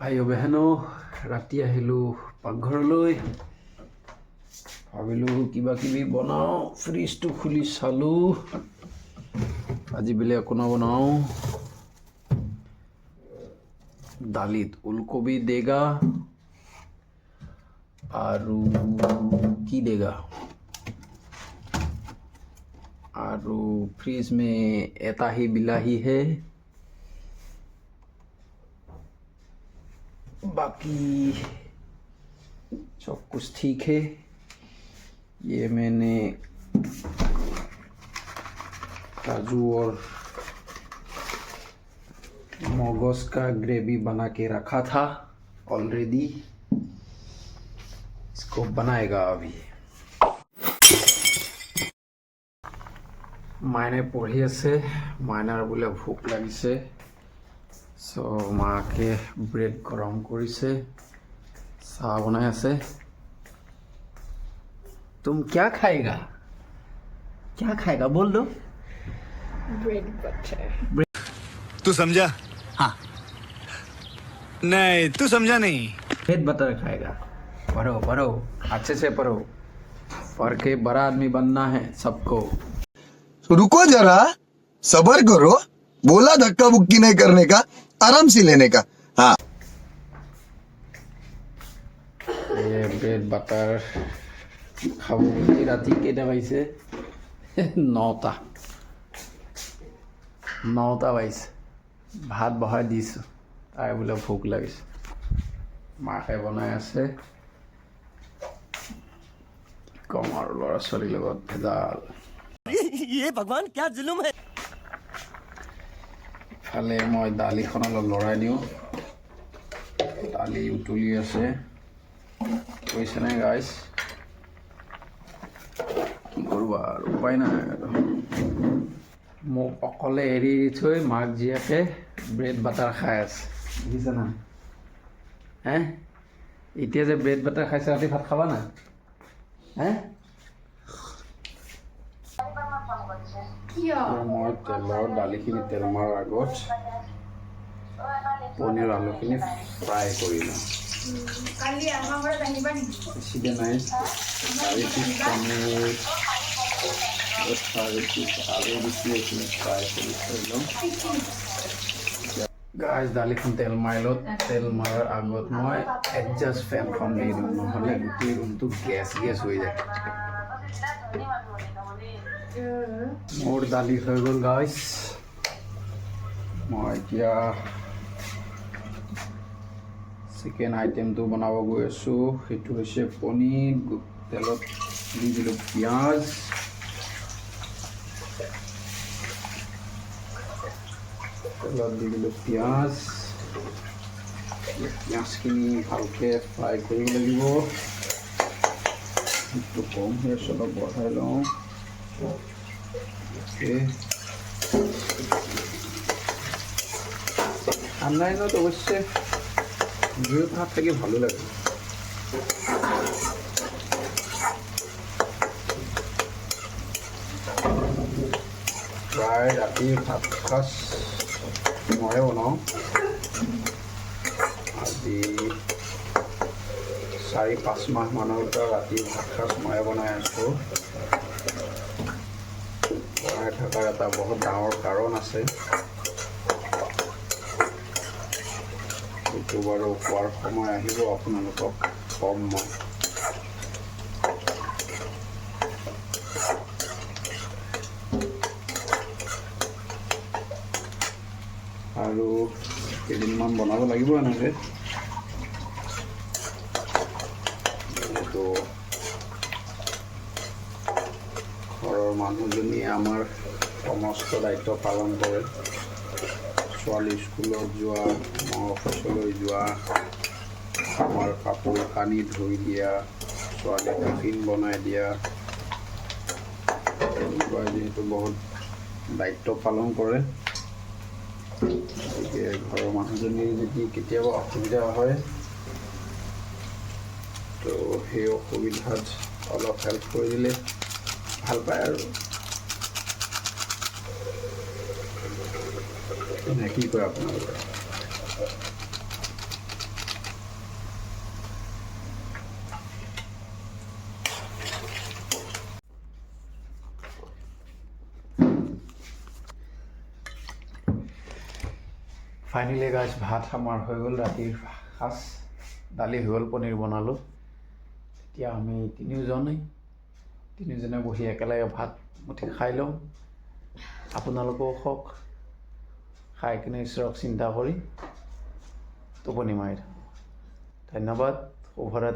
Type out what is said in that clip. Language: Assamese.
ভাই বেহেনো ৰাতি আহিলোঁ পাকঘৰলৈ ভাবিলোঁ কিবা কিবি বনাওঁ ফ্ৰিজটো খুলি চালোঁ আজি বেলেগ একো নবনাওঁ দালিত ওলকবি দেগা আৰু কি देगा আৰু फ्रिज में एता ही बिलाही है बाकी सब कुछ ठीक है ये मैंने काजू और मगज का ग्रेवी बना के रखा था ऑलरेडी इसको बनाएगा अभी मायने पढ़ी आसे मायनार बोले भूख लगिसे सो माके ब्रेड गरम करिसे चाह बनाई आसे तुम क्या खाएगा बोल दो ब्रेड बटर तू समझा हाँ नहीं तू समझा नहीं ब्रेड बटर खाएगा पढ़ो पढ़ो अच्छे से पढ़ो पढ़ के बड़ा आदमी बनना है सबको रुको जरा सबर करो बोला धक्का बुक्की नहीं करने का आराम से लेने का हाँ ये ब्रेड बटर खाबो বুলি ৰাতি কেইটা বাজিছে 9টা বাজিছে ভাত বহাই দিছোঁ তাই বোলে ভোক লাগিছে মাকে বনাই আছে কম আৰু ল'ৰা ছোৱালীৰ লগত ভেজাল ये भगवान क्या जुल्म है ফালে মই দালিখন অলপ লৰাই দিওঁ দালি উতলি আছে কৈছেনে গাইছ কি কৰবা আৰু উপায় নাই আৰু মোক অকলে এৰি থৈ মাক জীয়াকে ব্ৰেড বাটাৰ খাই আছে দেখিছে না হে এতিয়া যে ব্ৰেড বাটাৰ খাইছে ৰাতি ভাত খাবা না হে মই তেলৰ দালিখিনি তেল মৰাৰ আগত পনীৰ আলুখিনি ফ্ৰাই কৰি লওঁ বেছিকৈ নাই 4 পিচ পনীৰ 4 পিচ আলু দিছোঁ এইখিনি ফ্ৰাই কৰি থৈ লওঁ গাইজ দালিখন তেল মাৰি লওঁ তেল মৰাৰ আগত মই এডজাষ্ট ফেনখন দি দিওঁ নহ'লে গোটেই ৰুমটো গেছ হৈ যায় মোৰ দালি হৈ গ'ল গাইজ মই এতিয়া চিকেন আইটেমটো বনাব গৈ আছোঁ সেইটো হৈছে পনীৰ তেলত দি দিলোঁ পিঁয়াজ পিঁয়াজখিনি ভালকৈ ফ্ৰাই কৰিব লাগিব সেইটো কম হৈ আছে অলপ বঢ়াই লওঁ ঠাণ্ডা দিনত অৱশ্যে জুইৰ ভাত থাকি ভালো লাগে প্ৰায় ৰাতিৰ ভাত সাঁজ ময়ে বনাওঁ আজি 4-5 মাহমানৰ পৰা ৰাতিৰ ভাত সাঁজ ময়ে বনাই আছোঁ বনাই থকাৰ এটা বহুত ডাঙৰ কাৰণ আছে এইটো বাৰু কোৱাৰ সময় আহিব আপোনালোকক কম মই আৰু কেইদিনমান বনাব লাগিব এনেকৈ যিহেতু ঘৰৰ মানুহজনীয়ে আমাৰ সমস্ত দায়িত্ব পালন কৰে ছোৱালী স্কুলত যোৱা মই অফিচলৈ যোৱা আমাৰ কাপোৰ কানি ধুই দিয়া ছোৱালী টিফিন বনাই দিয়া তেনেকুৱা যিহেতু বহুত দায়িত্ব পালন কৰে গতিকে ঘৰৰ মানুহজনীৰ যদি কেতিয়াবা অসুবিধা হয় তো সেই অসুবিধাত অলপ হেল্প কৰি দিলে ভাল পায় আৰু কি কয় আপোনালোকে ফাইনেলি গাইজ ভাত আমাৰ হৈ গ'ল ৰাতিৰ সাজ দালি হৈ গ'ল পনীৰ বনালোঁ এতিয়া আমি তিনিওজনে বহি একেলগে ভাত মুঠি খাই লওঁ আপোনালোকেও খাওক খাই কিনে ঈশ্বৰক চিন্তা কৰি টোপনি মাৰি থাকক ধন্যবাদ শুভৰাত্ৰি